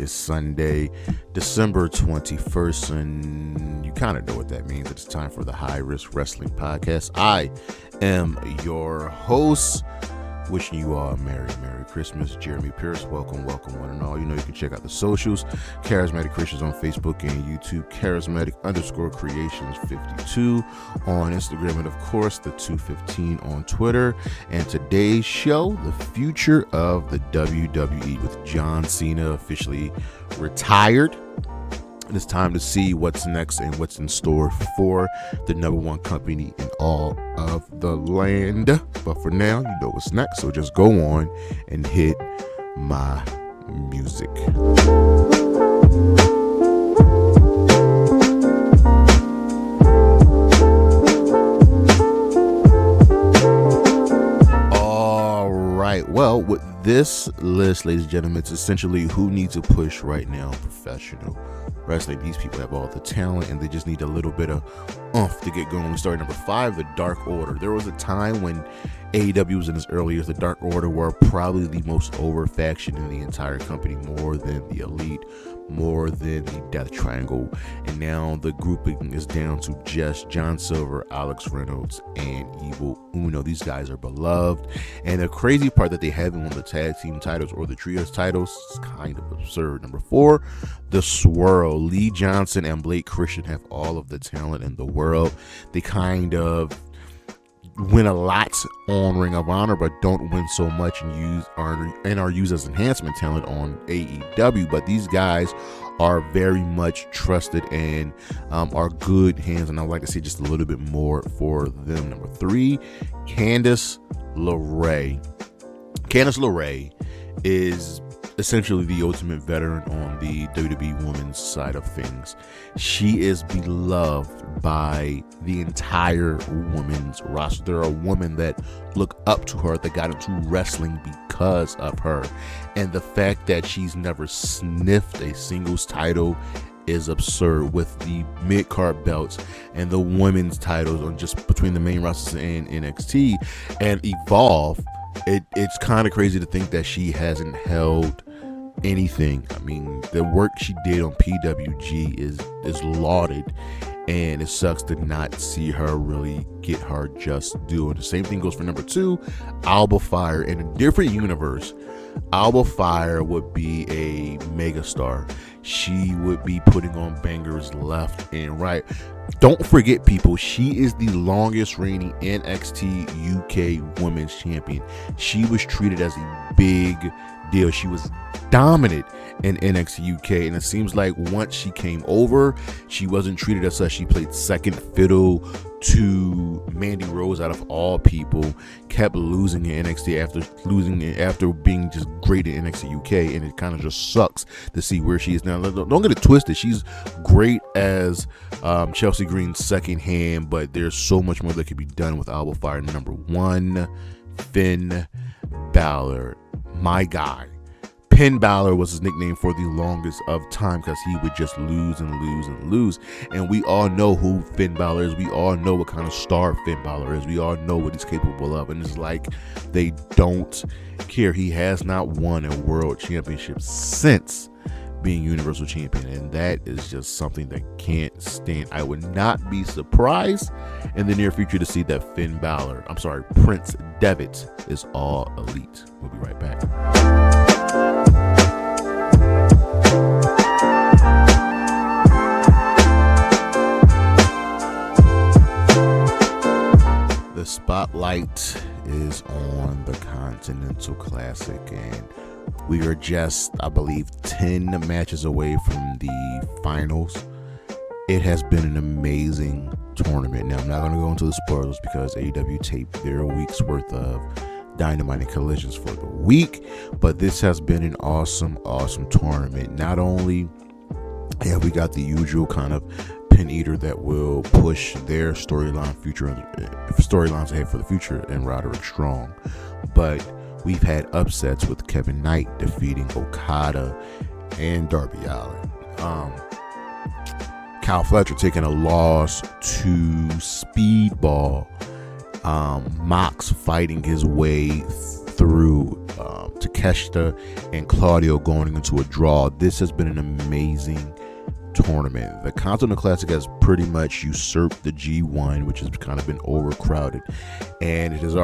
is Sunday, December 21st, and you kind of know what that means. It's time for the High Risk Wrestling Podcast. I am your host, wishing you all a Merry Christmas. Jeremy Pierce, welcome one and all. You know, you can check out the socials, Charismatic Creations on Facebook and YouTube, Charismatic_Creations52 on Instagram, and of course the 215 on Twitter. And today's show, the future of the WWE, with John Cena officially retired. It's time to see what's next and what's in store for the number one company in all of the land. But for now, you know what's next, so just go on and hit my music. All right, well, with this list, ladies and gentlemen, it's essentially who needs a push right now in professional wrestling. These people have all the talent and they just need a little bit of oomph to get going. We start number 5, the Dark Order. There was a time when AEW was in its early years. The Dark Order were probably the most over faction in the entire company, more than the Elite, more than the Death Triangle. And now the grouping is down to just John Silver, Alex Reynolds, and Evil Uno. These guys are beloved. And the crazy part that they haven't won the tag team titles or the trios titles is kind of absurd. Number 4, the Swirl. Lee Johnson and Blake Christian have all of the talent in the world. They kind of win a lot on Ring of Honor, but don't win so much and are used as enhancement talent on AEW. But these guys are very much trusted and are good hands, and I'd like to see just a little bit more for them. Number 3, Candice LeRae. Candice LeRae is essentially the ultimate veteran on the WWE women's side of things. She is beloved by the entire women's roster. There are women that look up to her, that got into wrestling because of her. And the fact that she's never sniffed a singles title is absurd, with the mid-card belts and the women's titles on just between the main rosters and NXT and Evolve. It's kind of crazy to think that she hasn't held anything. I mean, the work she did on PWG is lauded, and it sucks to not see her really get her just due. And the same thing goes for number 2, Alba Fire. In a different universe, Alba Fire would be a megastar. She would be putting on bangers left and right. Don't forget, people, she is the longest reigning NXT UK Women's Champion. She was treated as a big deal. She was dominant in NXT UK, and it seems like once she came over, she wasn't treated as such. She played second fiddle to Mandy Rose, out of all people, kept losing in NXT after being just great in NXT UK, and it kind of just sucks to see where she is now. Don't get it twisted, she's great as Chelsea Green's second hand, but there's so much more that could be done with Alba Fire. Number 1, Finn Balor, my guy. Finn Balor was his nickname for the longest of time because he would just lose and lose and lose. And we all know who Finn Balor is. We all know what kind of star Finn Balor is. We all know what he's capable of. And it's like they don't care. He has not won a world championship since being Universal Champion. And that is just something that can't stand. I would not be surprised in the near future to see that Prince Devitt is all elite. We'll be right back. The spotlight is on the Continental Classic, and we are just, I believe, 10 matches away from the finals. It has been an amazing tournament. Now, I'm not going to go into the spoilers because AEW taped their week's worth of Dynamite and Collisions for the week, but this has been an awesome tournament. Not only have we got the usual kind of pin eater that will push their storylines ahead for the future in Roderick Strong, but we've had upsets with Kevin Knight defeating Okada and Darby Allin. Kyle Fletcher taking a loss to Speedball. Mox fighting his way through Takeshita and Claudio going into a draw. This has been an amazing tournament. The Continental Classic has pretty much usurped the G1, which has kind of been overcrowded, and it has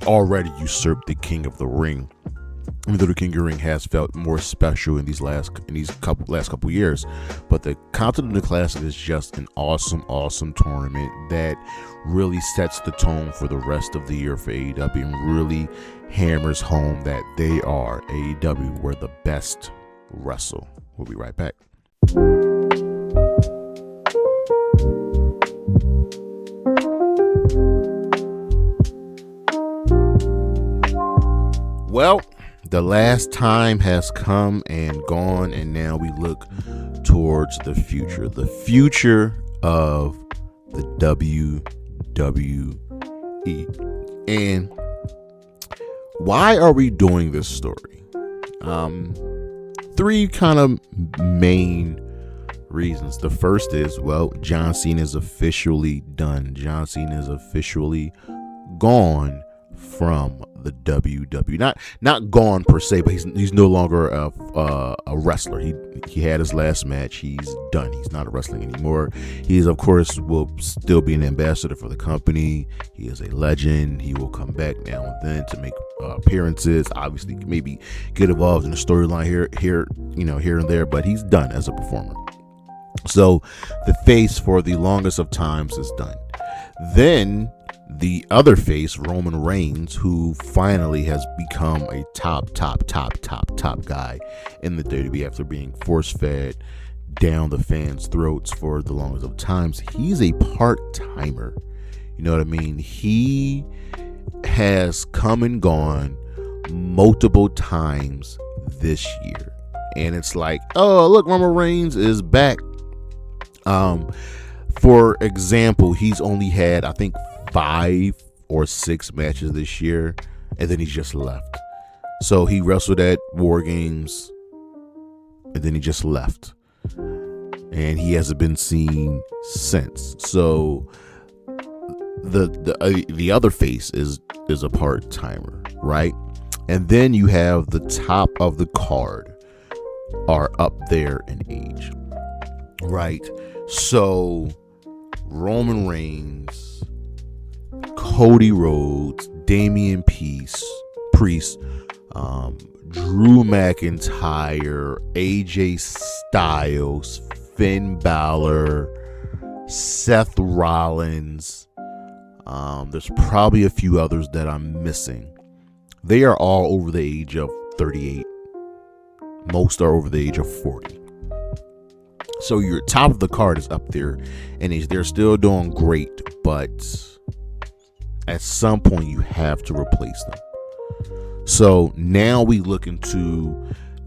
already usurped the King of the Ring. Even though the King of the Ring has felt more special in these last couple years, but the Continental Classic is just an awesome tournament that really sets the tone for the rest of the year for AEW and really hammers home that they are AEW, where the best wrestle. We'll be right back. Well, the last time has come and gone, and now we look towards the future. The future of the WWE. And why are we doing this story? Three kind of main reasons. The first is, well, John Cena is officially done. John Cena is officially gone from the WWE. Not gone per se, but he's no longer a wrestler. He had his last match. He's done. He's not wrestling anymore. He's, of course, will still be an ambassador for the company. He is a legend. He will come back now and then to make appearances. Obviously, maybe get involved in a storyline here and there, but he's done as a performer. So the face for the longest of times is done. Then the other face, Roman Reigns, who finally has become a top guy in the WWE after being force-fed down the fans' throats for the longest of times. He's a part-timer. You know what I mean? He has come and gone multiple times this year. And it's like, oh, look, Roman Reigns is back. For example, he's only had, I think, 5 or 6 matches this year, and then he just left. So he wrestled at War Games, and then he just left, and he hasn't been seen since. So the other face is a part timer, right? And then you have the top of the card are up there in age, right? So Roman Reigns, Cody Rhodes, Damian Priest, Drew McIntyre, AJ Styles, Finn Balor, Seth Rollins. There's probably a few others that I'm missing. They are all over the age of 38. Most are over the age of 40. So your top of the card is up there, and they're still doing great, but at some point you have to replace them. So now we look into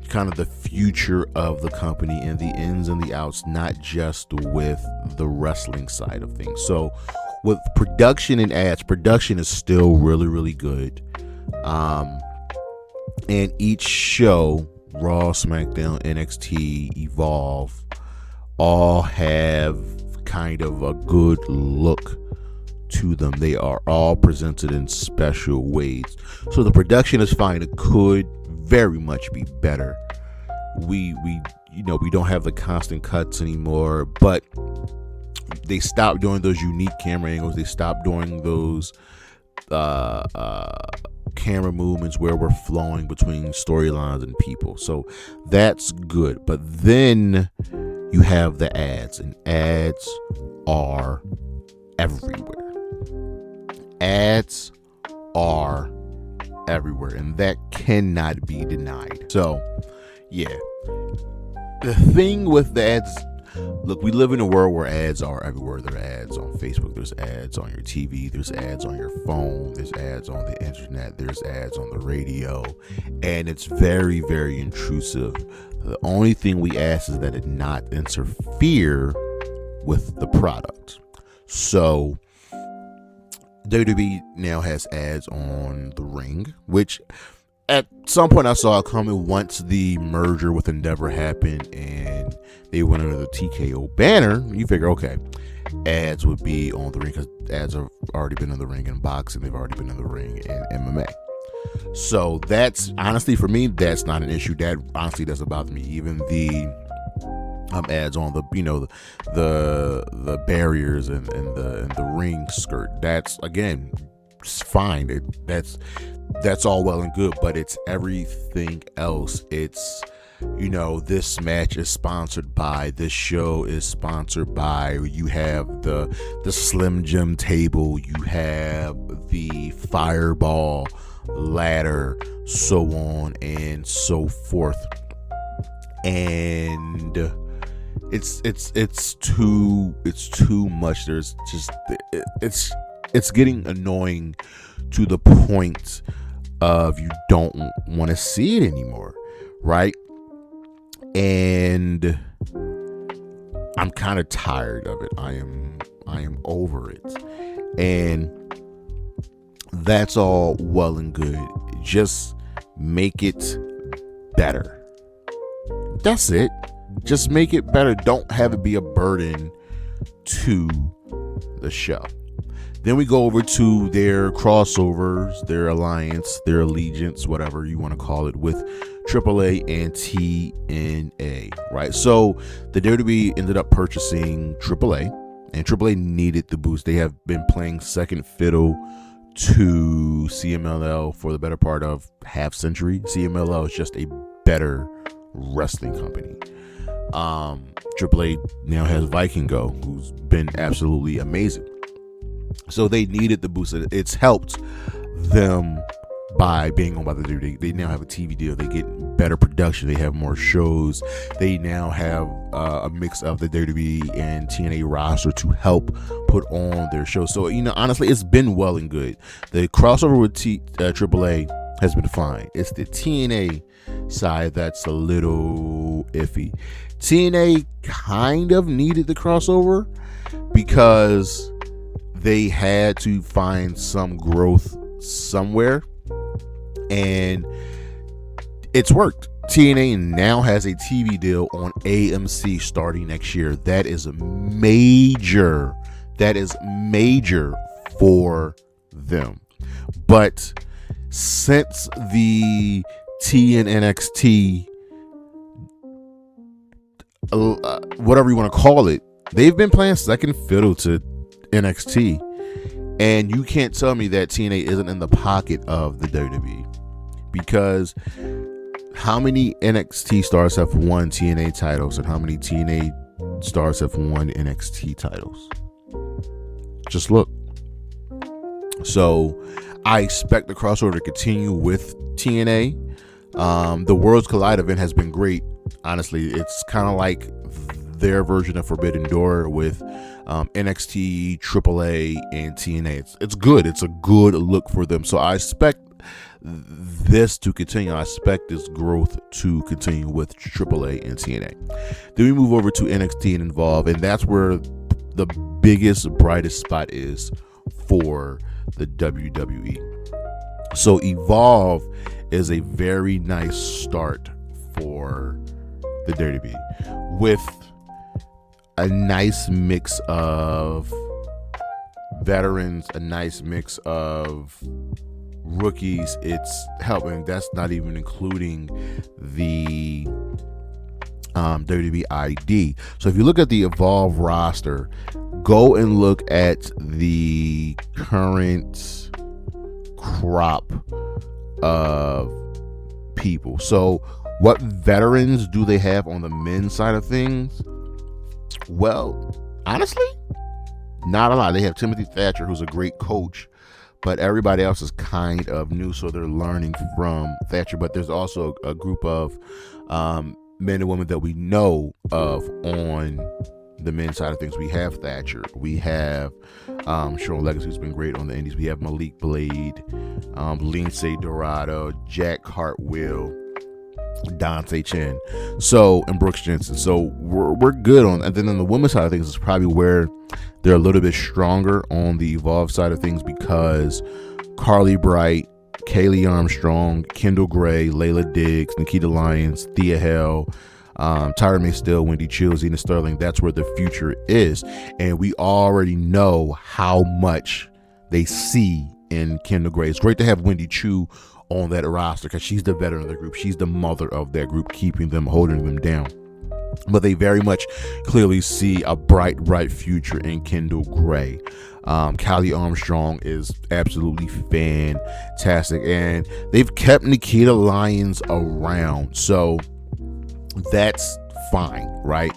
kind of the future of the company and the ins and the outs, not just with the wrestling side of things. So with production and ads, production is still really, really good. And each show, Raw, SmackDown, NXT, Evolve, all have kind of a good look to them. They are all presented in special ways. So the production is fine. It could very much be better. We don't have the constant cuts anymore, but they stopped doing those unique camera angles. They stopped doing those camera movements where we're flowing between storylines and people. So that's good. But then you have the ads, and ads are everywhere. Ads are everywhere, and that cannot be denied. So, yeah. The thing with the ads, look, we live in a world where ads are everywhere. There are ads on Facebook, there's ads on your TV, there's ads on your phone, there's ads on the internet, there's ads on the radio, and it's very, very intrusive. The only thing we ask is that it not interfere with the product. So WWE now has ads on the ring, which at some point I saw it coming once the merger with Endeavor happened and they went under the TKO banner. You figure, okay, ads would be on the ring because ads have already been in the ring in boxing. They've already been in the ring in MMA. So that's honestly, for me, that's not an issue. That honestly doesn't bother me. Even the ads on the the barriers and the ring skirt, that's again, it's fine. That's all well and good, but it's everything else. It's, this match is sponsored by, this show is sponsored by, you have the Slim Jim table, you have the Fireball ladder, so on and so forth. And it's too much. There's just, it's getting annoying to the point of you don't want to see it anymore, right? And I'm kind of tired of it. I am over it. And that's all well and good. Just make it better. That's it. Just make it better. Don't have it be a burden to the show. Then we go over to their crossovers, their alliance, their allegiance, whatever you want to call it, with AAA and TNA, right? So the WWE ended up purchasing AAA, and AAA needed the boost. They have been playing second fiddle to CMLL for the better part of half century. CMLL is just a better wrestling company. AAA now has Viking Go, who's been absolutely amazing. So they needed the boost. It's helped them by being owned by the WWE. They now have a TV deal. They get better production. They have more shows. They now have a mix of the WWE and TNA roster to help put on their shows. So, honestly, it's been well and good. The crossover with AAA has been fine. It's the TNA side that's a little iffy. TNA kind of needed the crossover because they had to find some growth somewhere, and it's worked. TNA now has a TV deal on AMC starting next year. That is major. That is major for them. But since the TNXT, whatever you want to call it, they've been playing second fiddle to NXT, and you can't tell me that TNA isn't in the pocket of the WWE, because how many NXT stars have won TNA titles and how many TNA stars have won NXT titles? Just look. So I expect the crossover to continue with TNA. The Worlds Collide event has been great. Honestly, it's kind of like their version of Forbidden Door with NXT, AAA, and TNA. It's good. It's a good look for them. So I expect this to continue. I expect this growth to continue with AAA and TNA. Then we move over to NXT and Evolve, and that's where the biggest, brightest spot is for the WWE. So Evolve is a very nice start for the WWE with a nice mix of veterans, a nice mix of rookies. It's helping. That's not even including the WWE ID. So if you look at the Evolve roster, go and look at the current crop of people. So what veterans do they have on the men's side of things? Well, honestly, not a lot. They have Timothy Thatcher, who's a great coach, but everybody else is kind of new, so they're learning from Thatcher. But there's also a group of men and women that we know of on the men's side of things. We have Thatcher. We have Shawn Legacy, who's been great on the indies. We have Malik Blade, Lindsay Dorado, Jack Hartwell, Dante Chen, and Brooks Jensen. So we're good on. And then on the women's side of things is probably where they're a little bit stronger on the Evolve side of things, because Carly Bright, Kaylee Armstrong, Kendall Gray, Layla Diggs, Nikita Lyons, Thea Hale, Tyra May Still, Wendy Chill, Zena Sterling. That's where the future is, and we already know how much they see in Kendall Gray. It's great to have Wendy Chu on that roster because she's the veteran of the group. She's the mother of that group, keeping them, holding them down. But they very much clearly see a bright future in Kendall Gray. Callie Armstrong is absolutely fantastic, and they've kept Nikita Lyons around, so that's fine, right?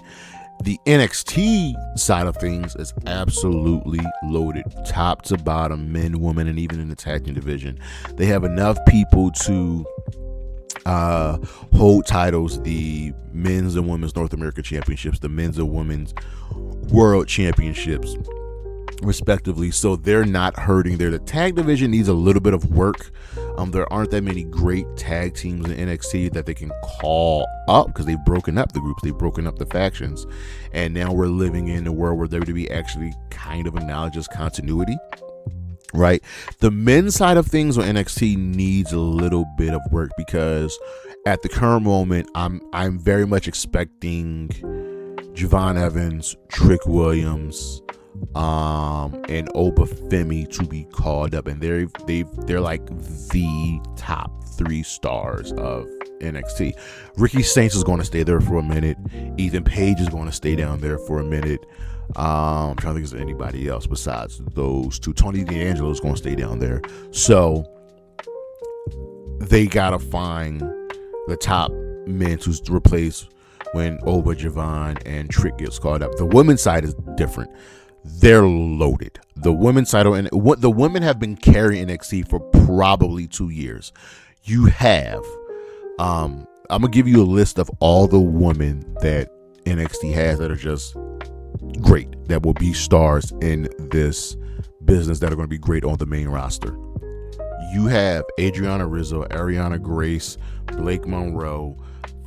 The NXT side of things is absolutely loaded, top to bottom, men, women, and even in the tag team division. They have enough people to hold titles, the men's and women's North American championships, the men's and women's world championships, respectively, so they're not hurting there. The tag division needs a little bit of work. There aren't that many great tag teams in NXT that they can call up because they've broken up the groups, they've broken up the factions, and now we're living in a world where WWE actually kind of acknowledges continuity, right? The men's side of things on NXT needs a little bit of work because at the current moment, I'm very much expecting Javon Evans, Trick Williams, and Obafemi to be called up, and they're like the top 3 stars of NXT. Ricky Saints is going to stay there for a minute. Ethan Page is going to stay down there for a minute. I'm trying to think of anybody else besides those two. Tony D'Angelo is going to stay down there. So they gotta find the top men to replace when Oba, Javon, and Trick gets called up. The women's side is different. They're loaded. The women's side, and what the women have been carrying NXT for probably 2 years. You have, I'm gonna give you a list of all the women that NXT has that are just great, that will be stars in this business, that are going to be great on the main roster. You have Adriana Rizzo, Ariana Grace, Blake Monroe,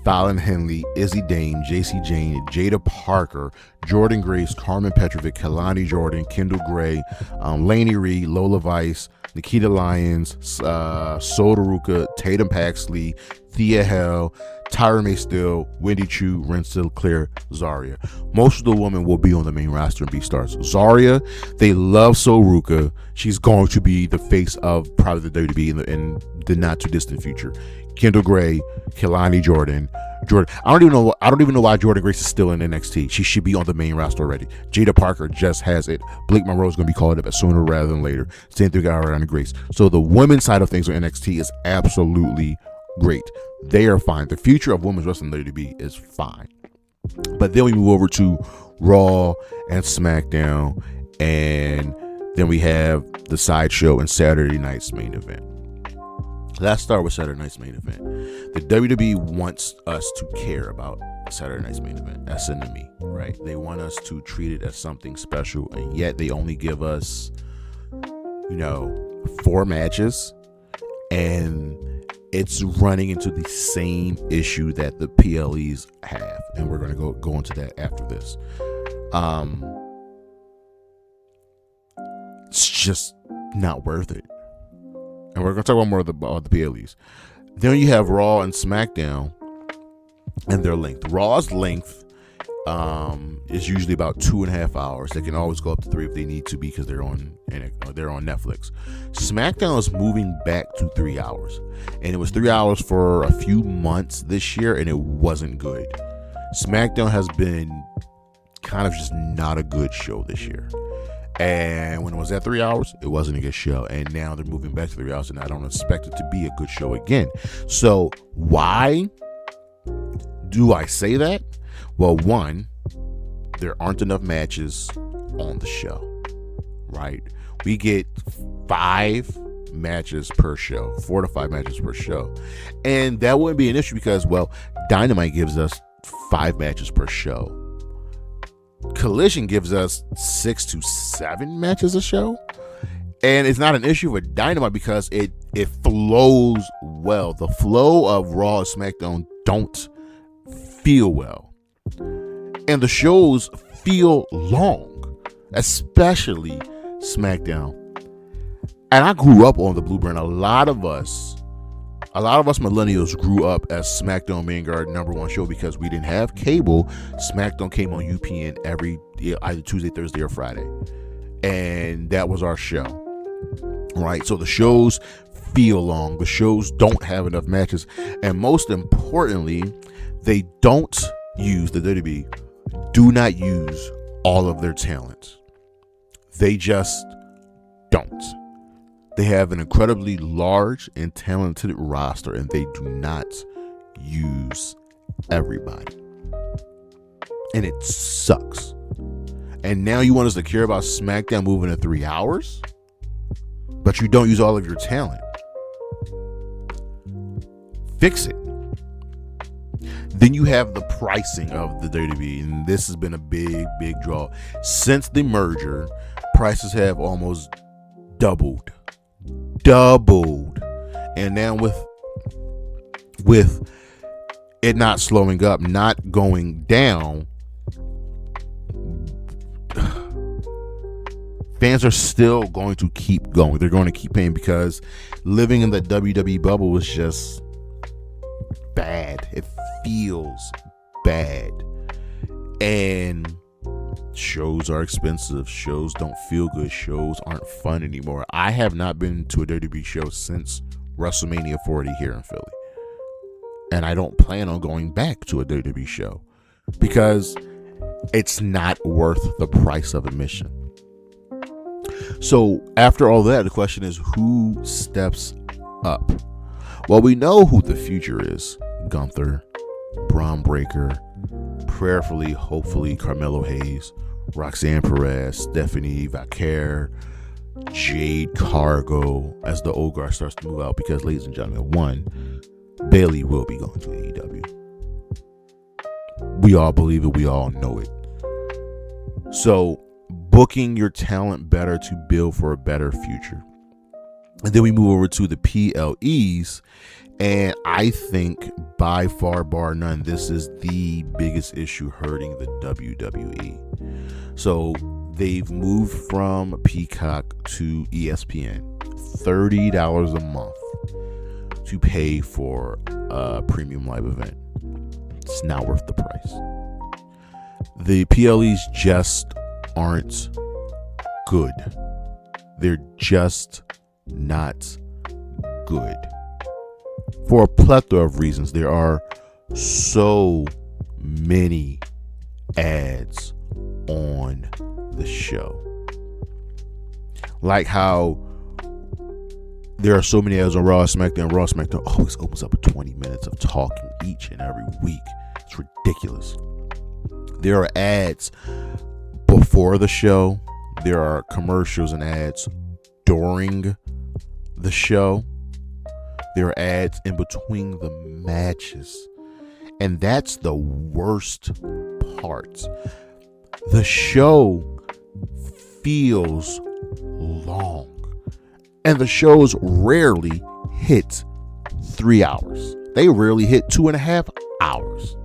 Fallon Henley, Izzy Dane, JC Jane, Jada Parker, Jordan Grace, Carmen Petrovic, Kalani Jordan, Kendall Gray, Lainey Reed, Lola Vice, Nikita Lyons, Sodaruka, Tatum Paxley, Thea Hell, Tyra May Steele, Wendy Chu, Ren Sinclair, Zarya. Most of the women will be on the main roster and be stars. Zarya, they love Sodaruka. She's going to be the face of probably the WWE in the not too distant future. Kendall Gray, Kelani Jordan. I don't even know why Jordan Grace is still in NXT. She should be on the main roster already. Jada Parker just has it. Blake Monroe is going to be called up sooner rather than later. Same thing with Ariana Grace. So the women's side of things on NXT is absolutely great. They are fine. The future of women's wrestling in WWE is fine. But then we move over to Raw and SmackDown, and then we have the sideshow and Saturday night's main event. Let's start with Saturday night's main event. The WWE wants us to care about Saturday night's main event. That's into me, right? They want us to treat it as something special, and yet they only give us, 4 matches, and it's running into the same issue that the PLEs have, and we're going to go into that after this. It's just not worth it. And we're going to talk about more of the PLEs. Then you have Raw and SmackDown and their length. Raw's length is usually about 2.5 hours. They can always go up to 3 if they need to because they're on Netflix. SmackDown is moving back to 3 hours. And it was 3 hours for a few months this year, and it wasn't good. SmackDown has been kind of just not a good show this year. And when it was at 3 hours, it wasn't a good show. And now they're moving back to 3 hours, and I don't expect it to be a good show again. So why do I say that? Well, one, there aren't enough matches on the show, right? We get 5 matches per show, 4 to 5 matches per show. And that wouldn't be an issue because, well, Dynamite gives us 5 matches per show. Collision gives us 6 to 7 matches a show, and it's not an issue with Dynamite because it flows well. The flow of Raw and SmackDown don't feel well, and the shows feel long, especially SmackDown. And I grew up on the Blue Brand. A lot of us millennials grew up as SmackDown being our number one show because we didn't have cable. SmackDown came on UPN either Tuesday, Thursday, or Friday, and that was our show, right? So the shows feel long. The shows don't have enough matches. And most importantly, they don't use, the WWE do not use all of their talent. They just don't. They have an incredibly large and talented roster, and they do not use everybody. And it sucks. And now you want us to care about SmackDown moving to 3 hours? But you don't use all of your talent. Fix it. Then you have the pricing of the WWE, and this has been a big draw. Since the merger, prices have almost doubled. And now with it not slowing up, not going down, fans are still going to keep going. They're going to keep paying because living in the WWE bubble is just bad. It feels bad. And shows are expensive. Shows don't feel good. Shows aren't fun anymore. I have not been to a WWE show since WrestleMania 40 here in Philly. And I don't plan on going back to a WWE show because it's not worth the price of admission. So after all that, the question is, who steps up? Well, we know who the future is. Gunther, Braun Breaker, prayerfully, hopefully, Carmelo Hayes, Roxanne Perez, Stephanie Vaquer, Jade Cargo, as the old guard starts to move out, because, ladies and gentlemen, one, Bayley will be going to AEW. We all believe it. We all know it. So booking your talent better to build for a better future. And then we move over to the PLEs. And I think by far, bar none, this is the biggest issue hurting the WWE. So they've moved from Peacock to ESPN. $30 a month to pay for a premium live event. It's not worth the price. The PLEs just aren't good. They're just not good. For a plethora of reasons. There are so many ads on the show. Like how there are so many ads on Raw, SmackDown. Raw, SmackDown always opens up with 20 minutes of talking each and every week. It's ridiculous. There are ads before the show. There are commercials and ads during the show. There are ads in between the matches. And that's the worst part. The show feels long. And the shows rarely hit 3 hours. They rarely hit 2.5 hours.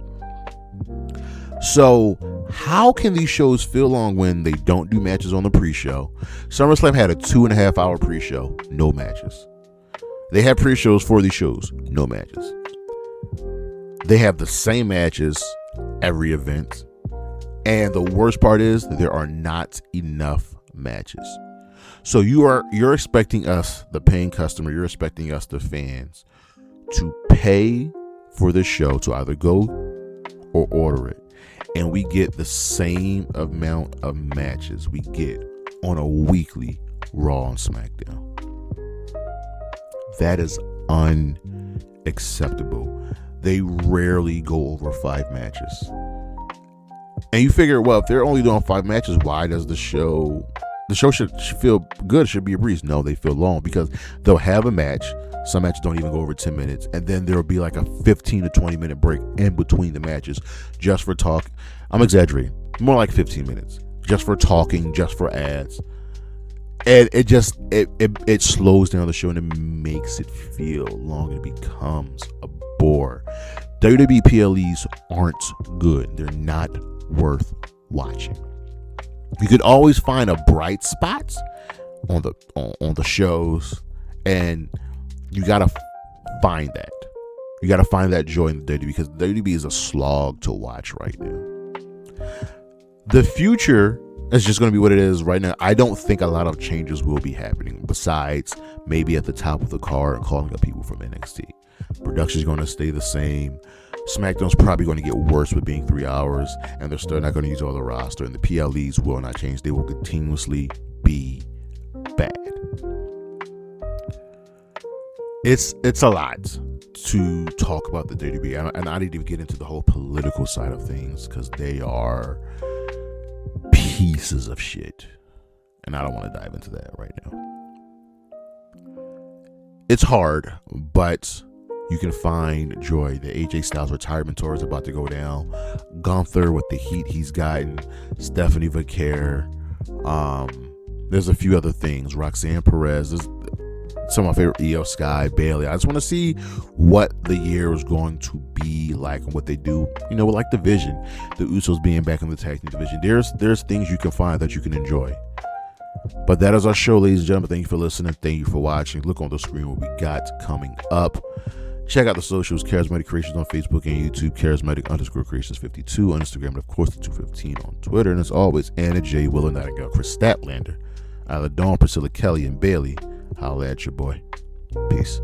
So how can these shows feel long when they don't do matches on the pre-show? SummerSlam had a 2.5 hour pre-show, no matches. They have pre-shows for these shows, no matches. They have the same matches every event. And the worst part is that there are not enough matches. So you're expecting us, the paying customer, you're expecting us, the fans, to pay for the show to either go or order it. And we get the same amount of matches we get on a weekly Raw and SmackDown. That is unacceptable. They rarely go over 5 matches. And you figure, well, if they're only doing 5 matches, why does the show should feel good? It should be a breeze. No, they feel long because they'll have a match. Some matches don't even go over 10 minutes. And then there'll be like a 15 to 20 minute break in between the matches just for talk. I'm exaggerating. More like 15 minutes. Just for talking, just for ads. And it slows down the show and it makes it feel long and it becomes a bore. WWE PLEs aren't good. They're not worth watching. You could always find a bright spot on the shows, and you gotta find that. You gotta find that joy in the WWE because the WWE is a slog to watch right now. The future It's just going to be what it is right now. I don't think a lot of changes will be happening besides maybe at the top of the card calling up people from NXT. Production is going to stay the same. SmackDown's probably going to get worse with being 3 hours, and they're still not going to use all the roster, and the PLEs will not change. They will continuously be bad. It's a lot to talk about the WWE, and I need to get into the whole political side of things because they are pieces of shit, and I don't want to dive into that right now. It's hard, but you can find joy. The AJ Styles retirement tour is about to go down. Gunther with the heat he's gotten. Stephanie Vaquer. There's a few other things. Roxanne Perez. There's some of my favorite. Io Sky, Bailey. I just want to see what the year is going to be like and what they do. You know, like the Division, the Usos being back in the tag team division. There's things you can find that you can enjoy. But that is our show, ladies and gentlemen. Thank you for listening. Thank you for watching. Look on the screen what we got coming up. Check out the socials, Charismatic Creations on Facebook and YouTube, Charismatic_Creations52 on Instagram, and of course the 215 on Twitter. And as always, Anna J. Willow Nightingale, Chris Statlander, Isla Dawn, Priscilla Kelly, and Bailey. Holla at your boy. Peace.